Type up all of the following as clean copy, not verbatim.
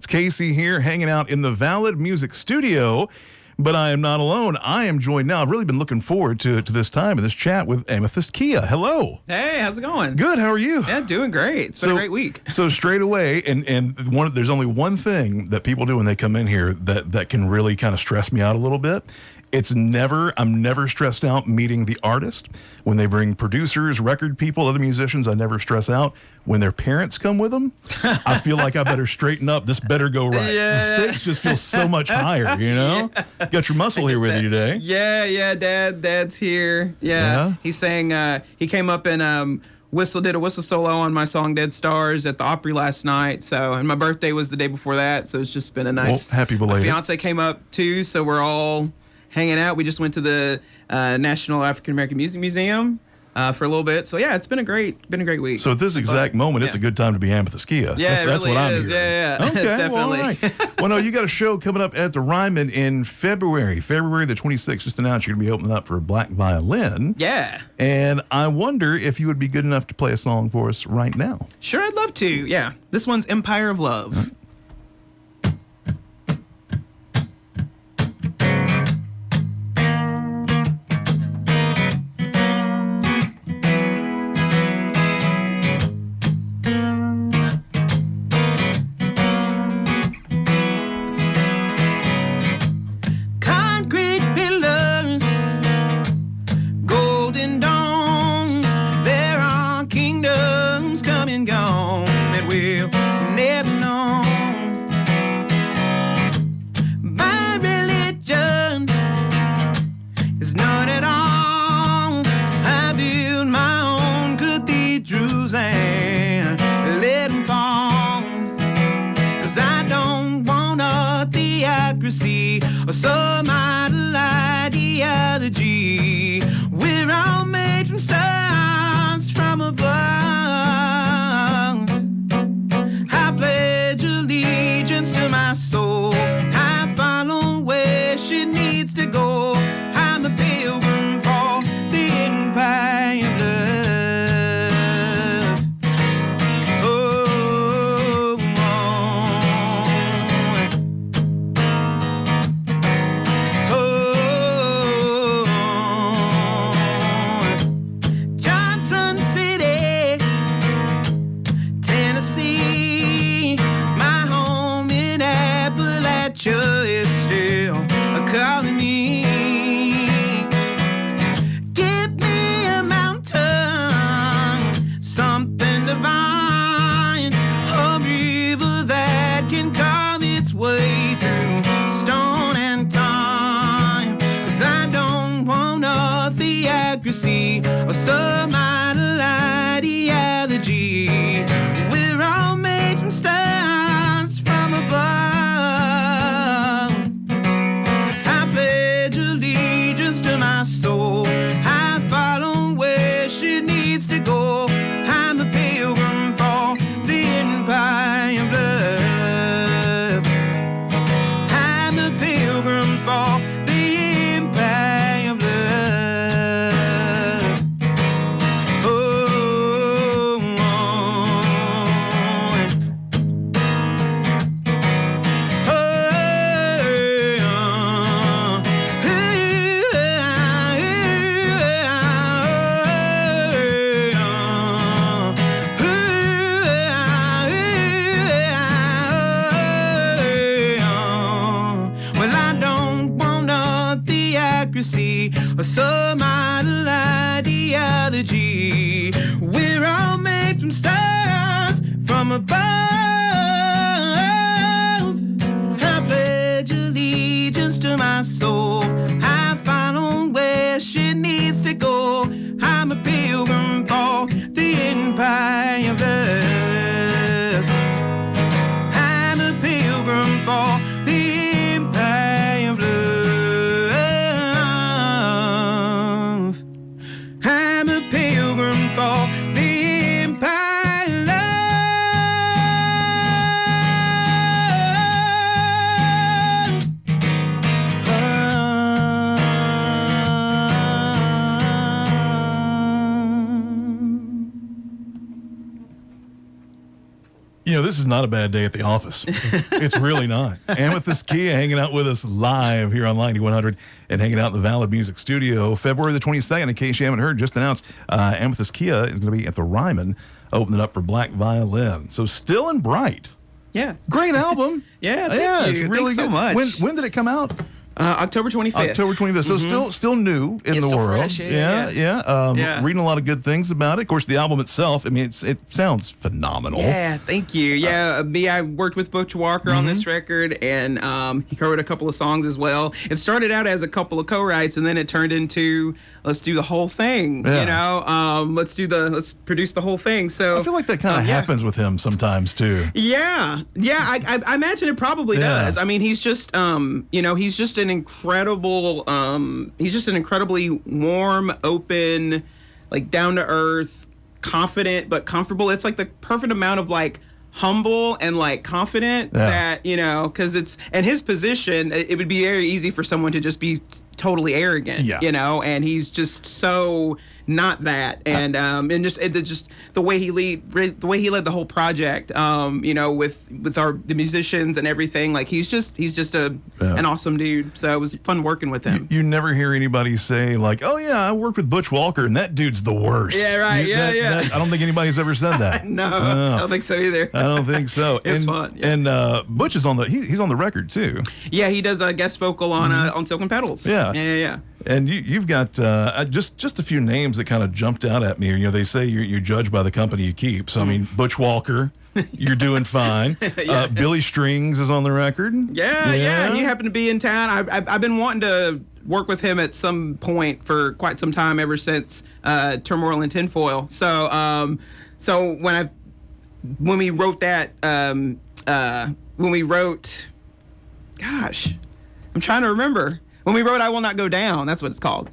It's Casey here, hanging out in the Valid Music Studio, but I am not alone. I am joined now. I've really been looking forward to this time and this chat with Amythyst Kiah. Hello. Hey, how's it going? Good. How are you? Yeah, doing great. It's been a great week. So straight away, there's only one thing that people do when they come in here that can really kind of stress me out a little bit. I'm never stressed out meeting the artist. When they bring producers, record people, other musicians, I never stress out. When their parents come with them, I feel like I better straighten up. This better go right. Yeah. The stakes just feel so much higher, you know? Yeah. Got your muscle here with you today. Yeah, Dad's here. Yeah. He's saying he came up and did a whistle solo on my song Dead Stars at the Opry last night. So, and my birthday was the day before that, so it's just been a nice. Well, happy belated. My fiance came up too, so we're all hanging out. We just went to the National African American Music Museum for a little bit. So yeah, it's been a great week. So at this exact moment, it's a good time to be Amythyst Kiah. Yeah, that's really what I'm is. hearing. Yeah. Okay, Definitely. Well, all right. Well, no, you got a show coming up at the Ryman in February the 26th. Just announced you're going to be opening up for a black violin. Yeah. And I wonder if you would be good enough to play a song for us right now. Sure, I'd love to. Yeah. This one's Empire of Love. Or some idle ideology. We're all made from stars from above. I pledge allegiance to my soul. I follow where she needs to go. I'm a pilgrim for the empire of love. Is still calling me. Give me a mountain, something divine, a river that can carve its way through stone and time. 'Cause I don't want a theocracy or some idle ideology. We're all made from stars from above. Soul. I follow where she needs to go. I'm a pilgrim for the empire of love. I'm a pilgrim for the empire of love. Oh, or some idle ideology. We're all made from stars from above. I pledge allegiance to my soul. I follow where she needs to go. I'm a pilgrim for the empire of love. I'm a pilgrim for the empire of love. I'm a pilgrim for the empire of love. this is not a bad day at the office. It's really not. Amythyst Kiah hanging out with us live here on Lightning 100 and hanging out in the Valid Music Studio. February the 22nd, in case you haven't heard, just announced, Amythyst Kiah is going to be at the Ryman, opening up for Black Violin. So Still and Bright. Yeah. Great album. Yeah, thank you. It's really Thanks good. so much. When did it come out? October 25th. October 25th. So still new in the still world. fresh, yeah. Yeah. Reading a lot of good things about it. Of course, the album itself, I mean, it sounds phenomenal. Yeah, thank you. Yeah, I worked with Butch Walker on this record, and he co-wrote a couple of songs as well. It started out as a couple of co-writes, and then it turned into, let's do the whole thing. Yeah. Let's produce the whole thing. So I feel like that kind of happens with him sometimes too. Yeah. I imagine it probably does. I mean, he's just he's just an incredibly warm, open, like down to earth, confident but comfortable. It's like the perfect amount of like humble and like confident that, because and his position, it would be very easy for someone to just be totally arrogant, and he's just so not that, and just the way he led the whole project, with the musicians and everything. Like he's just an awesome dude. So it was fun working with him. You never hear anybody say like, "Oh yeah, I worked with Butch Walker and that dude's the worst." Yeah, right. I don't think anybody's ever said that. No, I don't think so either. I don't think so. It's fun. Yeah. And Butch is he's on the record too. Yeah, he does a guest vocal on Silk and Petals. Yeah. And you've got just a few names that kind of jumped out at me. They say you're judged by the company you keep. So I mean, Butch Walker, you're doing fine. Billy Strings is on the record. Yeah. He happened to be in town. I've been wanting to work with him at some point for quite some time, ever since Turmoil and Tinfoil. So when we wrote that, gosh, I'm trying to remember. When we wrote I Will Not Go Down, that's what it's called.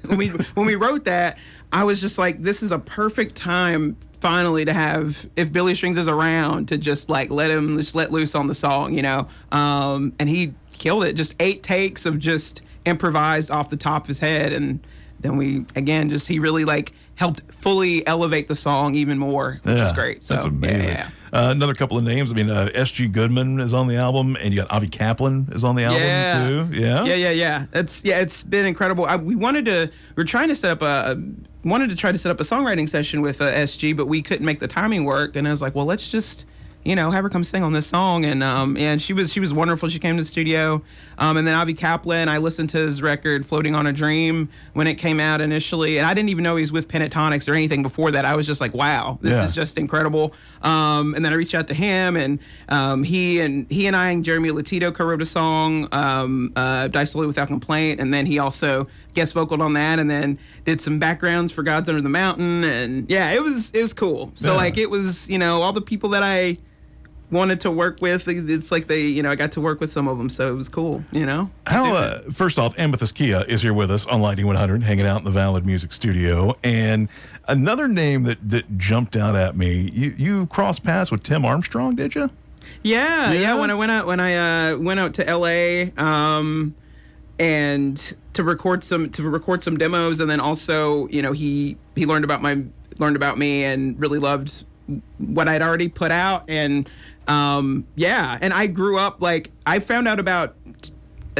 When we wrote that, I was just like, this is a perfect time finally to have, if Billy Strings is around, to just like let loose on the song, and he killed it. Just 8 takes of just improvised off the top of his head, and then he really like helped fully elevate the song even more, which is great. So, that's amazing. Yeah. Another couple of names. I mean, S.G. Goodman is on the album, and you got Avi Kaplan is on the album too. Yeah. It's been incredible. We wanted to try to set up a songwriting session with S.G., but we couldn't make the timing work. And I was like, well, let's just have her come sing on this song, and she was wonderful. She came to the studio, and then Avi Kaplan, I listened to his record "Floating on a Dream" when it came out initially, and I didn't even know he was with Pentatonics or anything before that. I was just like, wow, this is just incredible. And then I reached out to him, and he and I and Jeremy Latito co-wrote a song, "Die Slowly Without Complaint," and then he also guest vocaled on that, and then did some backgrounds for "God's Under the Mountain," and it was cool. So it was all the people that I wanted to work with, it's like I got to work with some of them, so it was cool, How, first off, Amythyst Kiah is here with us on Lightning 100, hanging out in the Valid Music Studio, and another name that jumped out at me, you crossed paths with Tim Armstrong, did you? Yeah, when I went out to LA, and to record some demos, and then also, he learned about me and really loved what I'd already put out, and and I grew up, like, I found out about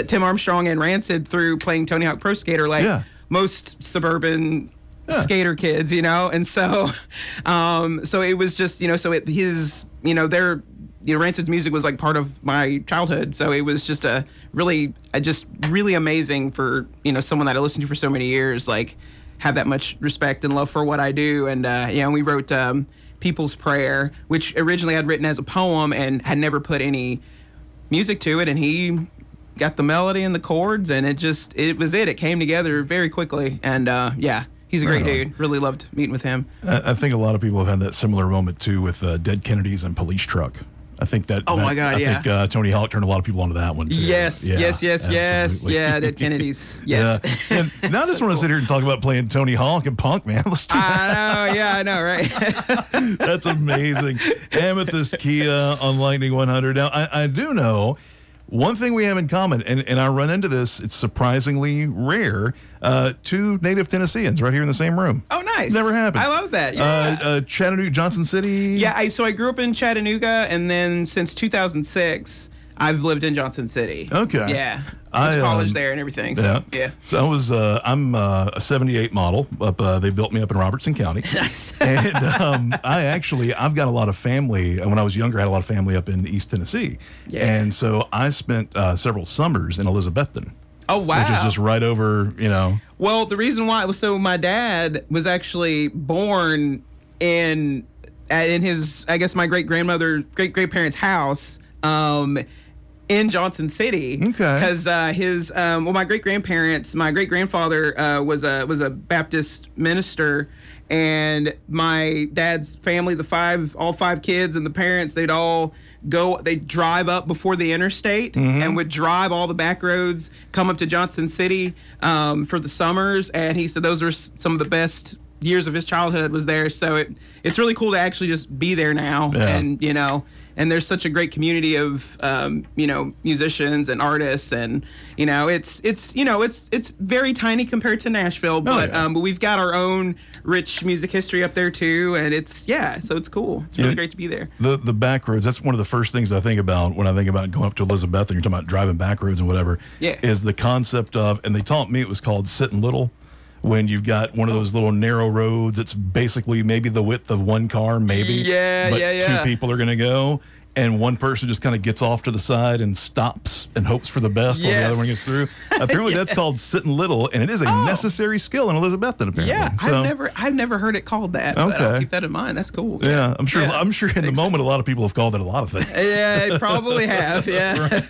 Tim Armstrong and Rancid through playing Tony Hawk Pro Skater, like most suburban skater kids, and so it was just, Rancid's music was like part of my childhood, so it was just really amazing for someone that I listened to for so many years, like, have that much respect and love for what I do, and we wrote People's Prayer, which originally I'd written as a poem and had never put any music to it, and he got the melody and the chords, and it came together very quickly, and he's a great dude. Really loved meeting with him. I think a lot of people have had that similar moment too with Dead Kennedys and Police Truck. I think that. Oh my God! I think Tony Hawk turned a lot of people onto that one too. Yes. Yeah, Dead Kennedys. Yes. Yeah. And now I just want to sit here and talk about playing Tony Hawk and punk, man. Let's do that. I know, right? That's amazing. Amythyst Kiah on Lightning 100. Now I do know one thing we have in common, and I run into this, it's surprisingly rare, two native Tennesseans right here in the same room. Oh, nice. Never happens. I love that. Yeah. Chattanooga, Johnson City. Yeah, so I grew up in Chattanooga, and then since 2006, I've lived in Johnson City. Okay. Yeah. Went to college there and everything. So, yeah. So I was, I'm a 78 model. They built me up in Robertson County. Nice. And I've got a lot of family. When I was younger, I had a lot of family up in East Tennessee. Yeah. And so I spent several summers in Elizabethton. Oh, wow. Which is just right over, Well, the reason why it was my dad was actually born in his, I guess, my great-great-parents' house. In Johnson City, okay, because my great-grandparents, my great-grandfather was a Baptist minister, and my dad's family, all five kids and the parents, they'd drive up before the interstate and would drive all the back roads, come up to Johnson City for the summers, and he said those were some of the best years of his childhood was there. So it's really cool to actually just be there now, and there's such a great community of musicians and artists, and it's very tiny compared to Nashville, but we've got our own rich music history up there too, and so it's cool. It's really great to be there. The back roads, that's one of the first things I think about when I think about going up to Elizabeth, and you're talking about driving back roads and whatever. Yeah. Is the concept of, and they taught me it was called sitting little. When you've got one of those little narrow roads, it's basically maybe the width of one car, maybe. But two people are going to go, and one person just kind of gets off to the side and stops and hopes for the best while the other one gets through. Apparently, that's called sitting little, and it is a necessary skill in Elizabethton. Apparently, I've never heard it called that. But I'll keep that in mind. That's cool. Yeah, I'm sure in the moment, a lot of people have called it a lot of things. Yeah, they probably have. Yeah.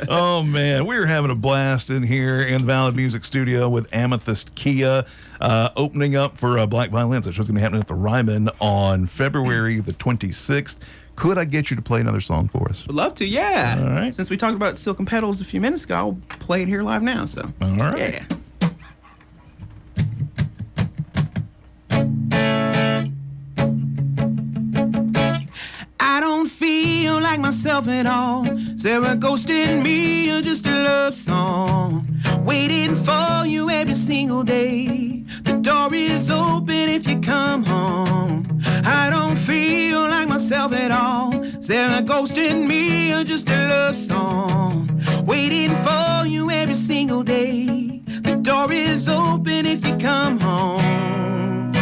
Oh man, we're having a blast in here in the Valid Music Studio with Amythyst Kiah, opening up for Black Violins. That show's going to be happening at the Ryman on February the 26th. Could I get you to play another song for us? Would love to, yeah. All right. Since we talked about Silk and Petals a few minutes ago, I'll play it here live now. So, all right. Yeah. I don't feel like myself at all. Sarah ghosted me, or just a love song. Waiting for you every single day. The door is open if you come home. I don't feel like myself at all. Sarah ghosted me, or just a love song. Waiting for you every single day. The door is open if you come home.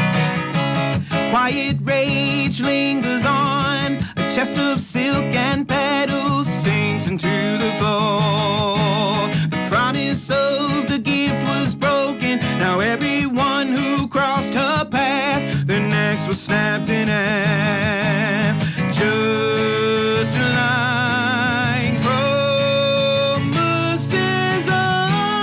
Quiet rage lingers on. A chest of silk and petals sinks into the floor. The promise of the gift was broken. Now everyone who crossed her path, their necks were snapped in half. Just like promises on.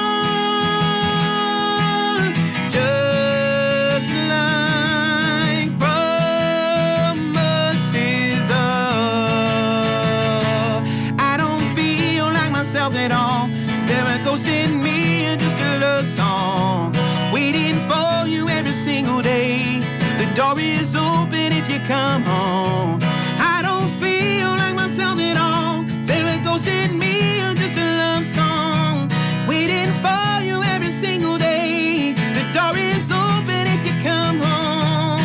Just like promises on. I don't feel like myself at all. Sarah ghosted me, and just a love song. Waiting for you every single day. The door is open if you come home. I don't feel like myself at all. Sarah ghosted me, or just a love song. Waiting for you every single day. The door is open if you come home.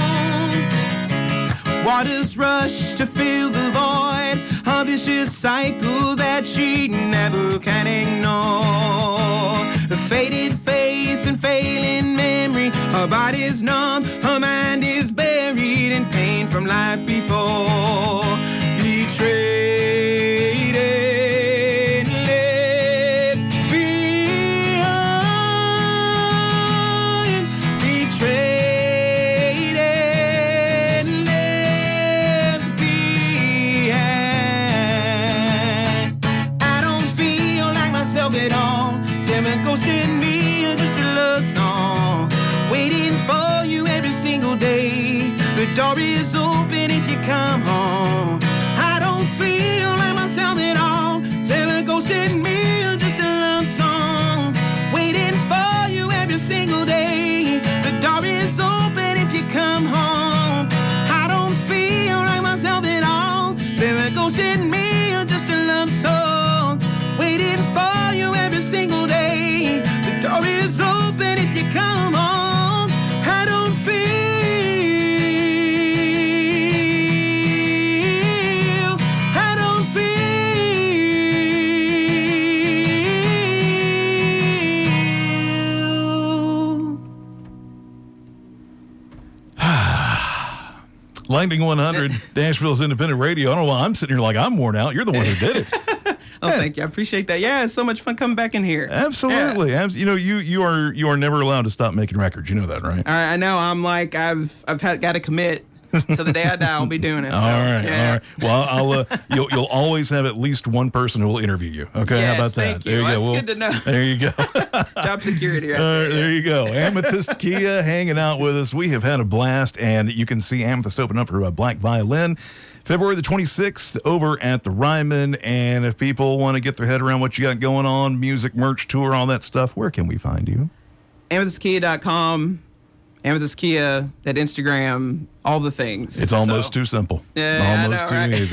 Waters rush to fill the void. A vicious cycle that she never can ignore. The faded face and failing memory. Her body's numb, her mind is buried in pain from life before. Betrayed and left behind. Betrayed and left behind. I don't feel like myself at all. Sarah ghosted me, or just a love song. Waiting for you every single day. The door is open if you come home. I don't feel like myself at all. Sarah ghosted me, or just a love song. Waiting for you every single day. The door is open if you come home. I don't feel like myself at all. Sarah ghosted me, or just a love song. Lightning 100, Nashville's independent radio. I don't know why I'm sitting here like I'm worn out. You're the one who did it. Oh, thank you. I appreciate that. Yeah, it's so much fun coming back in here. Absolutely. Yeah. You know, you are never allowed to stop making records. You know that, right? I know. I'm like, I've got to commit. To the day I die, I'll be doing it. So, all right. Well, you'll always have at least one person who will interview you. Okay, yes, how about that? Thank you. There you go. That's good to know. There you go. Job security, right there you go. Amythyst Kiah hanging out with us. We have had a blast, and you can see Amythyst open up for a Black Violin February the 26th over at the Ryman. And if people want to get their head around what you got going on, music, merch, tour, all that stuff, where can we find you? AmythystKiah.com. Amythyst Kiah, that Instagram, all the things. It's almost too simple. Yeah, almost I know, too right? easy.